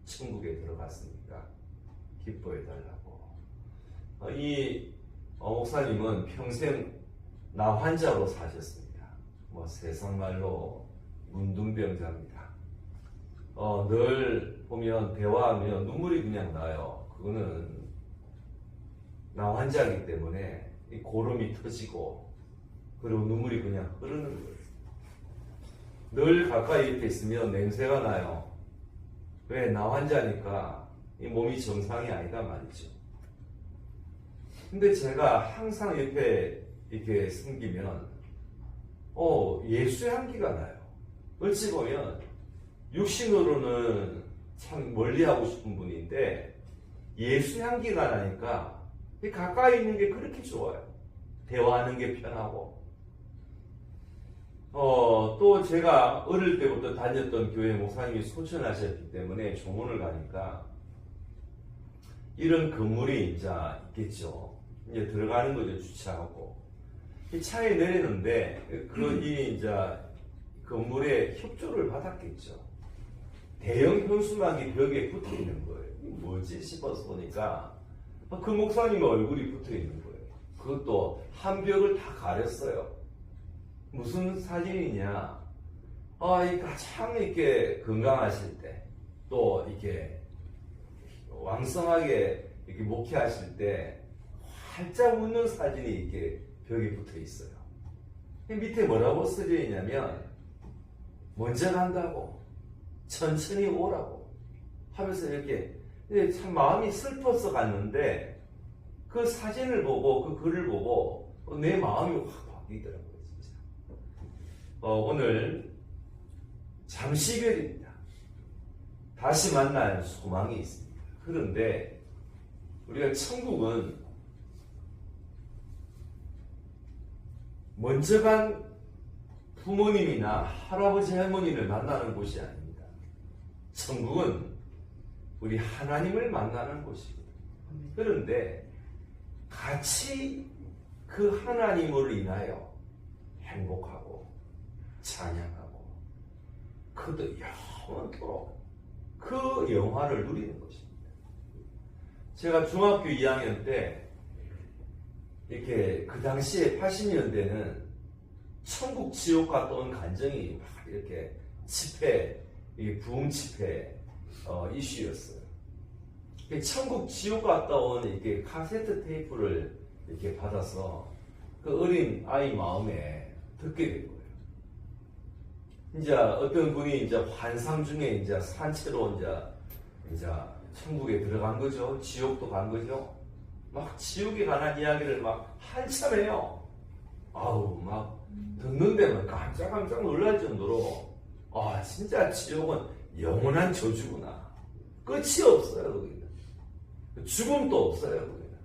천국에 들어갔으니까 기뻐해 달라고. 이 목사님은 평생 나환자로 사셨습니다. 세상 말로 문둥병자입니다. 늘 보면 대화하면 눈물이 그냥 나요. 그거는 나환자이기 때문에 이 고름이 터지고 그리고 눈물이 그냥 흐르는 거예요. 늘 가까이 옆에 있으면 냄새가 나요. 왜? 나환자니까 이 몸이 정상이 아니다 말이죠. 근데 제가 항상 옆에 이렇게 숨기면 예수의 향기가 나요. 어찌 보면 육신으로는 참 멀리하고 싶은 분인데 예수 향기가 나니까 가까이 있는 게 그렇게 좋아요. 대화하는 게 편하고. 또 제가 어릴 때부터 다녔던 교회 목사님이 소천하셨기 때문에 조문을 가니까 이런 건물이 이제 있겠죠. 이제 들어가는 거죠. 주차하고. 이 차에 내리는데 이 이제 건물에 협조를 받았겠죠. 대형 현수막이 벽에 붙어 있는 거예요. 뭐지 싶어서 보니까 그 목사님 얼굴이 붙어 있는 거예요. 그것도 한 벽을 다 가렸어요. 무슨 사진이냐? 참 이렇게 건강하실 때, 또 이렇게 왕성하게 이렇게 목회하실 때 활짝 웃는 사진이 이렇게 벽에 붙어 있어요. 밑에 뭐라고 써져 있냐면 먼저 간다고, 천천히 오라고 하면서 이렇게 참 마음이 슬퍼서 갔는데 그 사진을 보고 그 글을 보고 내 마음이 확 바뀌더라고요. 진짜. 오늘 잠시별입니다. 다시 만날 소망이 있습니다. 그런데 우리가 천국은 먼저 간 부모님이나 할아버지 할머니를 만나는 곳이 아닙니다. 천국은 우리 하나님을 만나는 곳이거든요. 그런데 같이 그 하나님을 인하여 행복하고 찬양하고 그도 영원토록 그 영화를 누리는 것입니다. 제가 중학교 2학년 때 이렇게 그 당시에 80년대는 천국 지옥 갔다 온 간증이 막 이렇게 집회, 부흥 집회 이슈였어요. 천국 지옥 갔다 온 이렇게 카세트 테이프를 이렇게 받아서 그 어린 아이 마음에 듣게 된 거예요. 이제 어떤 분이 이제 환상 중에 이제 산채로 이제 천국에 들어간 거죠. 지옥도 간 거죠. 막 지옥에 관한 이야기를 막 한참 해요. 막 듣는데 막 깜짝 놀랄 정도로 진짜 지옥은 영원한 저주구나. 끝이 없어요. 거기는 죽음도 없어요. 거기는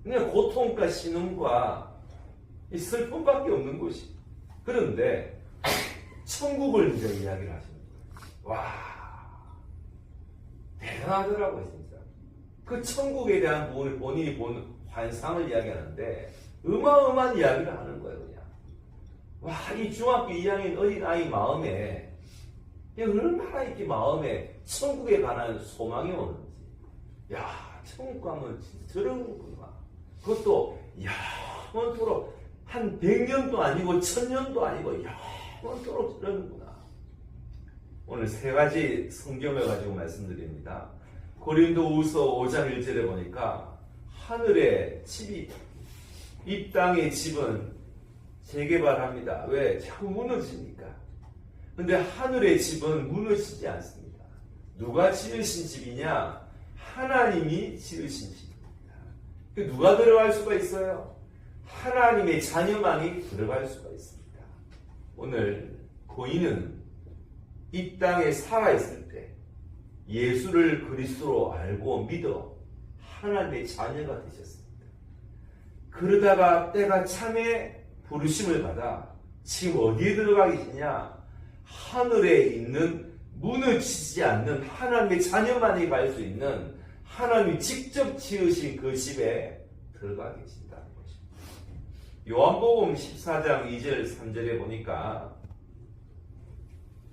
그냥 고통과 신음과 이 슬픔밖에 없는 곳이. 그런데 천국을 이제 이야기를 하시는 거예요. 와, 대단하더라고요. 진짜 그 천국에 대한 부분을 본인이 본 환상을 이야기하는데 어마어마한 이야기를 하는 거예요. 그냥 이 중학교 2학년 어린아이 마음에 얼마나 이렇게 마음에 천국에 관한 소망이 오는지. 천국 가면 진짜 저런구나. 그것도 영원토록 한 100년도 아니고 1000년도 아니고 영원토록 저런구나. 오늘 세 가지 성경을 가지고 말씀드립니다. 고린도후서 5장 1절에 보니까 하늘에 집이, 이 땅의 집은 재개발합니다. 왜? 자꾸 무너지니까. 근데 하늘의 집은 무너지지 않습니다. 누가 지으신 집이냐? 하나님이 지으신 집입니다. 누가 들어갈 수가 있어요? 하나님의 자녀만이 들어갈 수가 있습니다. 오늘 고인은 이 땅에 살아있을 때 예수를 그리스도로 알고 믿어 하나님의 자녀가 되셨습니다. 그러다가 때가 참에 부르심을 받아 지금 어디에 들어가 계시냐? 하늘에 있는 무너지지 않는 하나님의 자녀만이 갈 수 있는 하나님이 직접 지으신 그 집에 들어가 계신다는 것입니다. 요한복음 14장 2절 3절에 보니까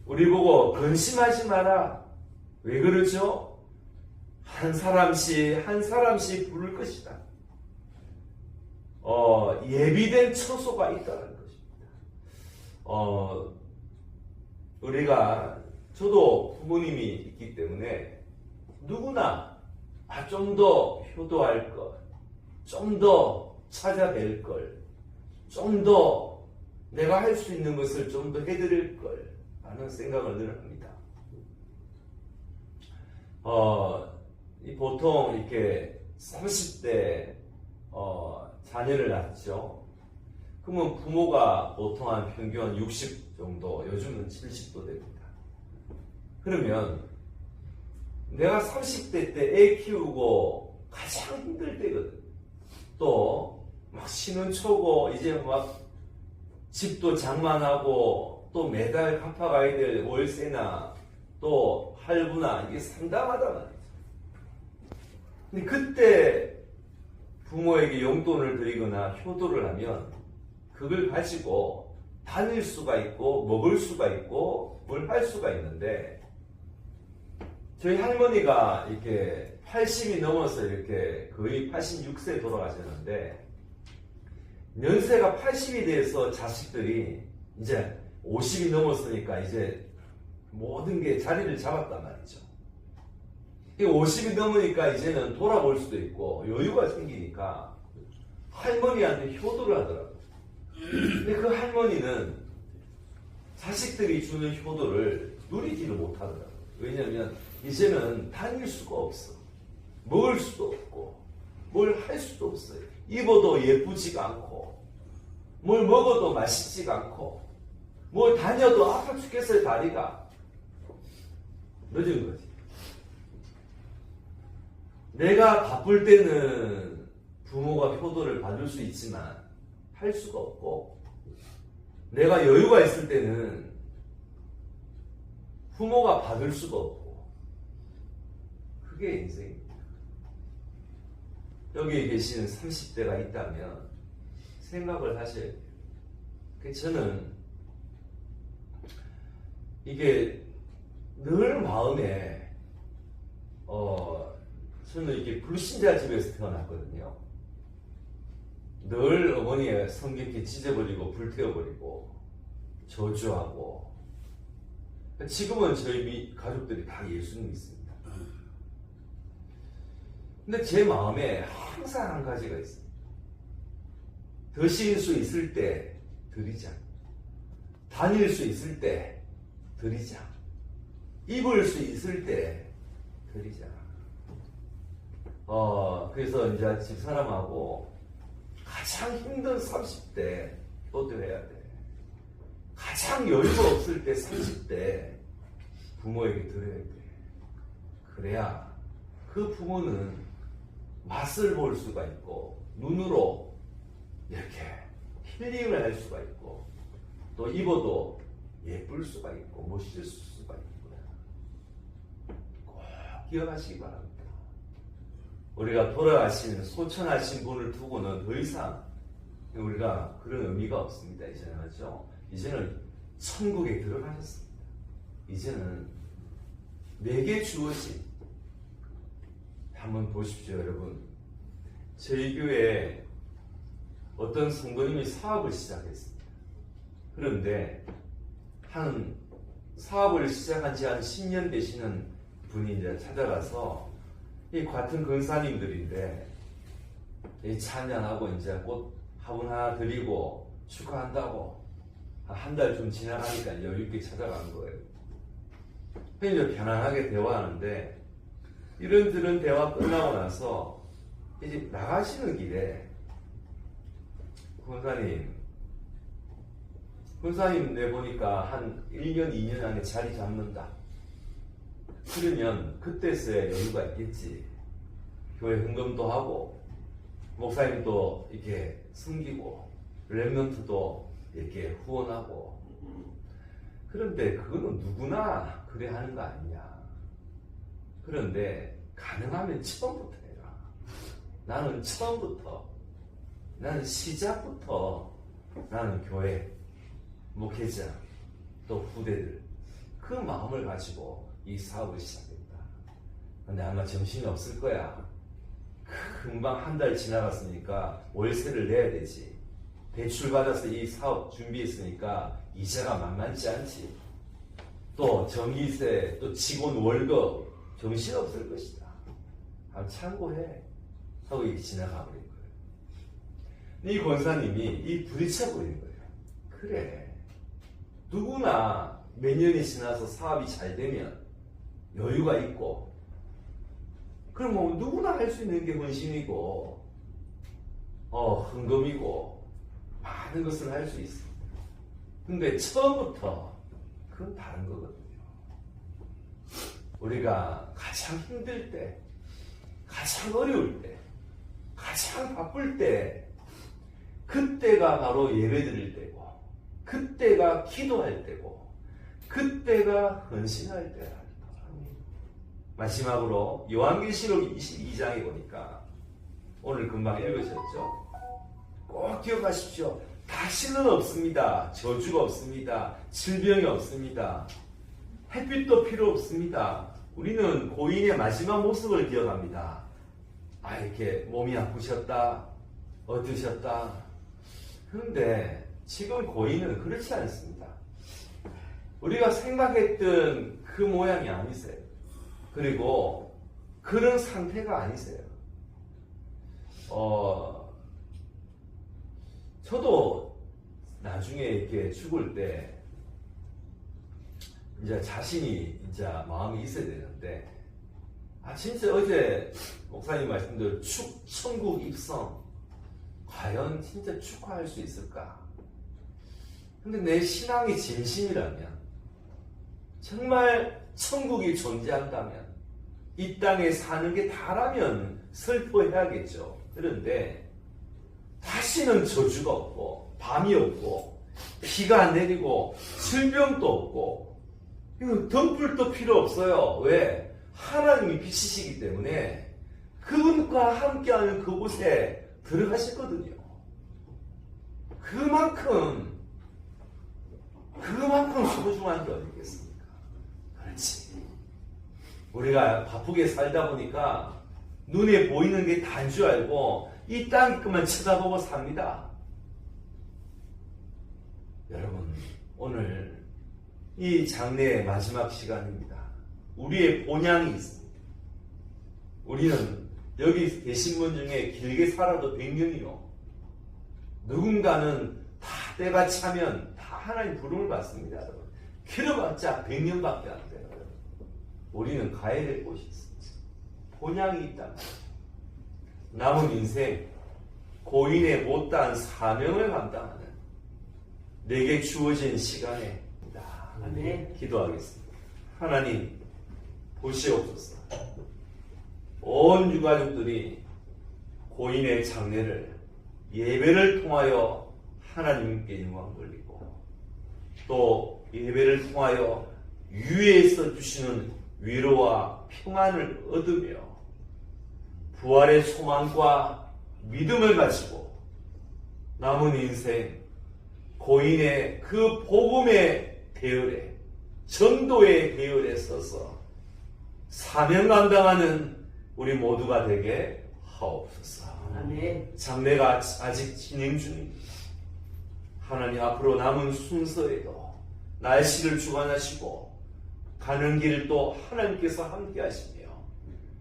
우리 보고 근심하지 마라. 왜 그러죠? 한 사람씩 부를 것이다. 예비된 처소가 있다는 것입니다. 저도 부모님이 있기 때문에 누구나 좀 더 효도할 것, 좀 더 찾아뵐 걸, 좀 더 내가 할 수 있는 것을 좀 더 해드릴 걸 라는 생각을 늘 합니다. 보통 이렇게 30대 자녀를 낳죠. 그러면 부모가 보통 한 평균 한 60 정도, 요즘은 70도 됩니다. 그러면 내가 30대 때 애 키우고 가장 힘들 때거든. 또 막 신혼 초고 이제 막 집도 장만하고 또 매달 갚아가야 될 월세나 또 할부나 이게 상당하단 말이죠. 근데 그때 부모에게 용돈을 드리거나 효도를 하면 그걸 가지고 다닐 수가 있고 먹을 수가 있고 뭘 할 수가 있는데, 저희 할머니가 이렇게 80이 넘어서 이렇게 거의 86세에 돌아가셨는데, 연세가 80이 돼서 자식들이 이제 50이 넘었으니까 이제 모든 게 자리를 잡았단 말이죠. 50이 넘으니까 이제는 돌아볼 수도 있고 여유가 생기니까 할머니한테 효도를 하더라고요. 근데 그 할머니는 자식들이 주는 효도를 누리지를 못하더라고요. 왜냐하면 이제는 다닐 수가 없어. 먹을 수도 없고 뭘 할 수도 없어요. 입어도 예쁘지가 않고 뭘 먹어도 맛있지가 않고 뭘 다녀도 아파 죽겠어요. 다리가 늦은 거지. 내가 바쁠 때는 부모가 효도를 받을 수 있지만 할 수가 없고, 내가 여유가 있을 때는 부모가 받을 수가 없고, 그게 인생입니다. 여기 계시는 30대가 있다면 생각을 하셔야 돼요. 저는 이게 늘 마음에 저는 이렇게 불신자 집에서 태어났거든요. 늘 어머니의 성격이 찢어버리고 불태워버리고 저주하고. 지금은 저희 가족들이 다 예수님 믿습니다. 근데 제 마음에 항상 한 가지가 있습니다. 드실 수 있을 때 드리자. 다닐 수 있을 때 드리자. 입을 수 있을 때 드리자. 그래서 이제 집사람하고 가장 힘든 30대 효도해야 돼. 가장 여유가 없을 때 30대 부모에게 드려야 돼. 그래야 그 부모는 맛을 볼 수가 있고 눈으로 이렇게 힐링을 할 수가 있고 또 입어도 예쁠 수가 있고 멋질 수가 있고요. 꼭 기억하시기 바랍니다. 우리가 돌아가신 소천하신 분을 두고는 더 이상 우리가 그런 의미가 없습니다. 이제는 하죠. 이제는 천국에 들어가셨습니다. 이제는 내게 주어진, 한번 보십시오, 여러분. 저희 교회에 어떤 성도님이 사업을 시작했습니다. 그런데 사업을 시작한 지 한 10년 되시는 분이 이제 찾아가서, 이 같은 권사님들인데 찬양하고 이제 곧 화분 하나 드리고 축하한다고 한 달 좀 지나가니까 여유 있게 찾아간 거예요. 그래서 편안하게 대화하는데 이런저런 대화 끝나고 나서 이제 나가시는 길에 권사님 내보니까 한 1년, 2년 안에 자리 잡는다. 그러면 그때서야 여유가 있겠지. 교회 헌금도 하고 목사님도 이렇게 섬기고 렘넌트도 이렇게 후원하고. 그런데 그거는 누구나 그래 하는 거 아니냐. 그런데 가능하면 처음부터 해라. 나는 처음부터, 나는 시작부터 나는 교회, 목회자, 또 후대들 그 마음을 가지고 이 사업을 시작했다. 근데 아마 정신이 없을 거야. 금방 한 달 지나갔으니까 월세를 내야 되지. 대출 받아서 이 사업 준비했으니까 이자가 만만치 않지. 또 전기세, 또 직원 월급, 정신 없을 것이다. 한번 참고해. 하고 이렇게 지나가 버린 거예요. 이 권사님이 이 부딪혀 버린 거예요. 그래. 누구나 몇 년이 지나서 사업이 잘 되면 여유가 있고, 그럼 뭐 누구나 할 수 있는 게 헌신이고, 헌금이고, 많은 것을 할 수 있어. 근데 처음부터 그건 다른 거거든요. 우리가 가장 힘들 때, 가장 어려울 때, 가장 바쁠 때, 그때가 바로 예배 드릴 때고, 그때가 기도할 때고, 그때가 헌신할 때라. 마지막으로 요한계시록 22장에 보니까 오늘 금방 읽으셨죠? 꼭 기억하십시오. 다시는 없습니다. 저주가 없습니다. 질병이 없습니다. 햇빛도 필요 없습니다. 우리는 고인의 마지막 모습을 기억합니다. 이렇게 몸이 아프셨다, 어떠셨다. 그런데 지금 고인은 그렇지 않습니다. 우리가 생각했던 그 모양이 아니세요. 그리고 그런 상태가 아니세요. 저도 나중에 이렇게 죽을 때 이제 자신이 이제 마음이 있어야 되는데, 진짜 어제 목사님 말씀대로 천국 입성 과연 진짜 축하할 수 있을까? 근데 내 신앙이 진심이라면, 정말 천국이 존재한다면, 이 땅에 사는 게 다라면 슬퍼해야겠죠. 그런데 다시는 저주가 없고, 밤이 없고, 비가 안 내리고, 질병도 없고, 이거 덤불도 필요 없어요. 왜? 하나님이 빛이시기 때문에 그분과 함께하는 그곳에 들어가셨거든요. 그만큼 소중한 게 어디겠습니까? 그렇지. 우리가 바쁘게 살다 보니까 눈에 보이는 게 다인 줄 알고 이 땅 것만 쳐다보고 삽니다. 여러분, 오늘 이 장례의 마지막 시간입니다. 우리의 본향이 있습니다. 우리는 여기 계신 분 중에 길게 살아도 100년이요. 누군가는 다 때가 차면 다 하나님 부름을 받습니다. 여러분. 길어봤자 100년밖에 안 돼요. 우리는 가야 될 곳이 있습니다. 본향이 있다. 남은 인생, 고인의 못다한 사명을 감당하는 내게 주어진 시간에 기도하겠습니다. 하나님, 보시옵소서. 온 유가족들이 고인의 장례를 예배를 통하여 하나님께 영광 돌리고, 또 예배를 통하여 위에서 주시는 위로와 평안을 얻으며 부활의 소망과 믿음을 가지고 남은 인생 고인의 그 복음의 대열에, 전도의 대열에 서서 사명 감당하는 우리 모두가 되게 하옵소서. 아멘. 장례가 아직 진행 중입니다. 하나님, 앞으로 남은 순서에도 날씨를 주관하시고 가는 길을 또 하나님께서 함께 하시며,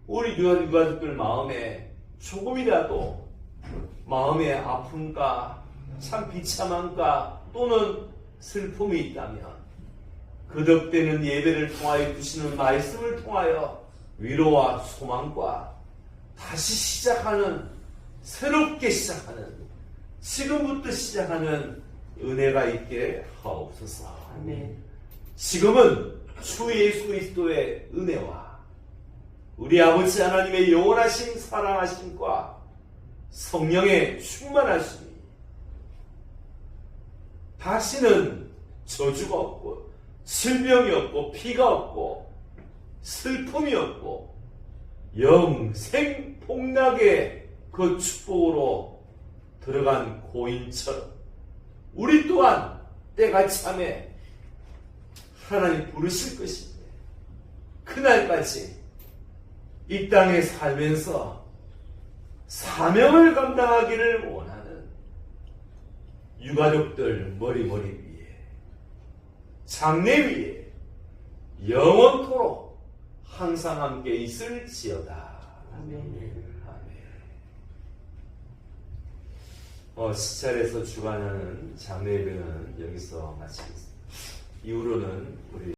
우리 유가족들 마음에 조금이라도 마음의 아픔과 참 비참함과 또는 슬픔이 있다면 거듭되는 예배를 통하여 주시는 말씀을 통하여 위로와 소망과 다시 시작하는, 새롭게 시작하는, 지금부터 시작하는 은혜가 있게 하옵소서. 아멘. 지금은 주 예수 그리스도의 은혜와 우리 아버지 하나님의 영원하신 사랑하심과 성령의 충만하심이, 다시는 저주가 없고 질병이 없고 피가 없고 슬픔이 없고 영생 복락의 그 축복으로 들어간 고인처럼 우리 또한 때가 참에 하나님 부르실 것인데, 그날까지 이 땅에 살면서 사명을 감당하기를 원하는 유가족들 머리머리 위에, 장래 위에 영원토록 항상 함께 있을지어다. 아멘. 시찰에서 주관하는 장례 예배는 여기서 마치겠습니다. 이후로는 우리